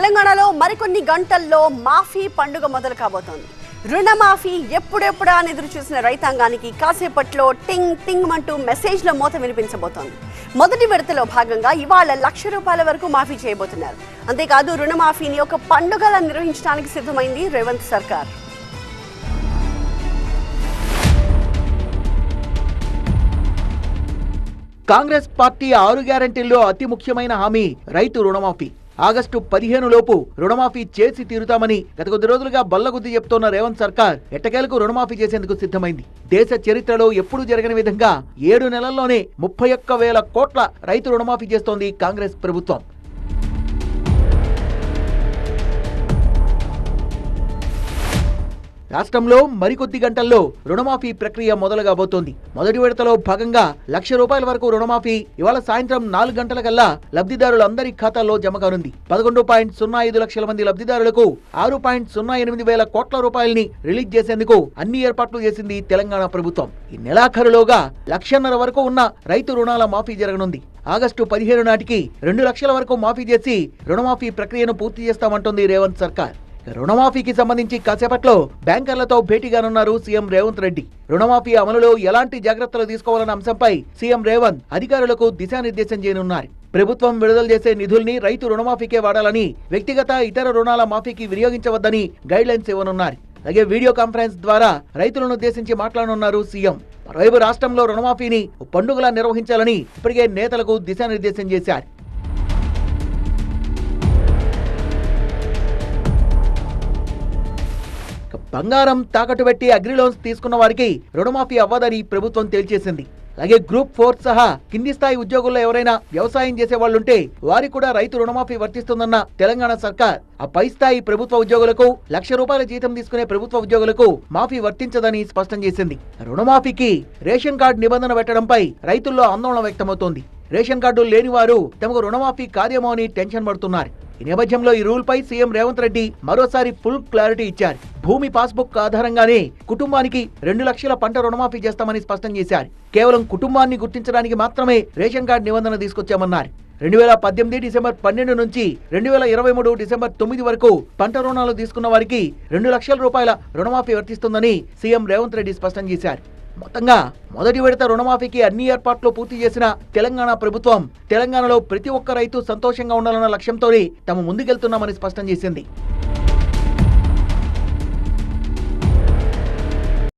తెలంగాణలో మరికొన్ని గంటల్లో మాఫీ పండుగ మొదలు కాబోతోంది. రుణమాఫీ ఎప్పుడెప్పుడా అని ఎదురు చూసిన రైతాంగానికి కాసేపట్లో టింగ్ టింగ్ అంటూ మెసేజ్ల మోత వినిపించబోతోంది. మొదటి విడతలో భాగంగా ఇవాళ ₹1,00,000 వరకు మాఫీ చేయబోతున్నారు. అంతేకాదు రుణమాఫీని ఒక పండుగలా నిర్వహించడానికి సిద్ధమైంది రేవంత్ సర్కార్. కాంగ్రెస్ పార్టీ 6 గ్యారెంటీల్లో అతి ముఖ్యమైన హామీ రైతు రుణమాఫీ. ఆగస్టు 15 లోపు రుణమాఫీ చేసి తీరుతామని గత కొద్ది రోజులుగా బల్లగుద్ది చెప్తోన్న రేవంత్ సర్కార్ ఎట్టకేలకు రుణమాఫీ చేసేందుకు సిద్ధమైంది. దేశ చరిత్రలో ఎప్పుడూ జరగని విధంగా 7 నెలల్లోనే 31,000 కోట్ల రైతు రుణమాఫీ చేస్తోంది కాంగ్రెస్ ప్రభుత్వం. రాష్ట్రంలో మరికొద్ది గంటల్లో రుణమాఫీ ప్రక్రియ మొదలుగాబోతోంది. మొదటి విడతలో భాగంగా ₹1,00,000 వరకు రుణమాఫీ ఇవాళ సాయంత్రం 4 గంటలకల్లా లబ్ధిదారులందరి ఖాతాల్లో జమ కానుంది. 11.05 లక్షల మంది లబ్ధిదారులకు 6.08 వేల కోట్ల రూపాయలని రిలీజ్ చేసేందుకు అన్ని ఏర్పాట్లు చేసింది తెలంగాణ ప్రభుత్వం. ఈ నెలాఖరులోగా 1,50,000 వరకు ఉన్న రైతు రుణాల మాఫీ జరగనుంది. ఆగస్టు 15 నాటికి 2 లక్షల వరకు మాఫీ చేసి రుణమాఫీ ప్రక్రియను పూర్తి చేస్తామంటోంది రేవంత్ సర్కార్. రుణమాఫీకి సంబంధించి కాసేపట్లో బ్యాంకర్లతో భేటీగానున్నారు సీఎం రేవంత్ రెడ్డి. రుణమాఫీ అమలులో ఎలాంటి జాగ్రత్తలు తీసుకోవాలన్న అంశంపై సీఎం రేవంత్ అధికారులకు దిశానిర్దేశం చేయనున్నారు. ప్రభుత్వం విడుదల చేసే నిధుల్ని రైతు రుణమాఫీకే వాడాలని, వ్యక్తిగత ఇతర రుణాల మాఫీకి వినియోగించవద్దని గైడ్లైన్స్ ఇవ్వనున్నారు. అలాగే వీడియో కాన్ఫరెన్స్ ద్వారా రైతులను ఉద్దేశించి మాట్లాడనున్నారు సీఎం. మరోవైపు రాష్ట్రంలో రుణమాఫీని పండుగలా నిర్వహించాలని ఇప్పటికే నేతలకు దిశానిర్దేశం చేశారు. బంగారం తాకట్టు పెట్టి అగ్రి లోన్స్ తీసుకున్న వారికి రుణమాఫీ అవ్వదని ప్రభుత్వం తేల్చేసింది. అలాగే గ్రూప్ 4 సహా కింది స్థాయి ఉద్యోగుల్లో ఎవరైనా వ్యవసాయం చేసే వాళ్లుంటే వారికి కూడా రైతు రుణమాఫీ వర్తిస్తుందన్న తెలంగాణ సర్కార్ ఆ పై స్థాయి ప్రభుత్వ ఉద్యోగులకు ₹1,00,000 జీతం తీసుకునే ప్రభుత్వ ఉద్యోగులకు మాఫీ వర్తించదని స్పష్టం చేసింది. రుణమాఫీకి రేషన్ కార్డు నిబంధన పెట్టడంపై రైతుల్లో ఆందోళన వ్యక్తమవుతోంది. రేషన్ కార్డు లేని వారు తమకు రుణమాఫీ కాదేమో అని టెన్షన్ పడుతున్నారు. ఈ నేపథ్యంలో ఈ రూల్ పై సీఎం రేవంత్ రెడ్డి మరోసారి ఫుల్ క్లారిటీ ఇచ్చారు. భూమి పాస్బుక్ ఆధారంగానే కుటుంబానికి 2 లక్షల పంట రుణమాఫీ చేస్తామని స్పష్టం చేశారు. కేవలం కుటుంబాన్ని గుర్తించడానికి మాత్రమే రేషన్ కార్డు నిబంధన తీసుకొచ్చామన్నారు. 2018 డిసెంబర్ 12 నుంచి 2023 డిసెంబర్ 9 వరకు పంట రుణాలు తీసుకున్న వారికి ₹2 లక్షల రుణమాఫీ వర్తిస్తుందని సీఎం రేవంత్ రెడ్డి స్పష్టం చేశారు. మొత్తంగా మొదటి విడత రుణమాఫీకి అన్ని ఏర్పాట్లు పూర్తి చేసిన తెలంగాణ ప్రభుత్వం తెలంగాణలో ప్రతి ఒక్క రైతు సంతోషంగా ఉండాలన్న లక్ష్యంతోనే తాము ముందుకెళ్తున్నామని స్పష్టం చేసింది.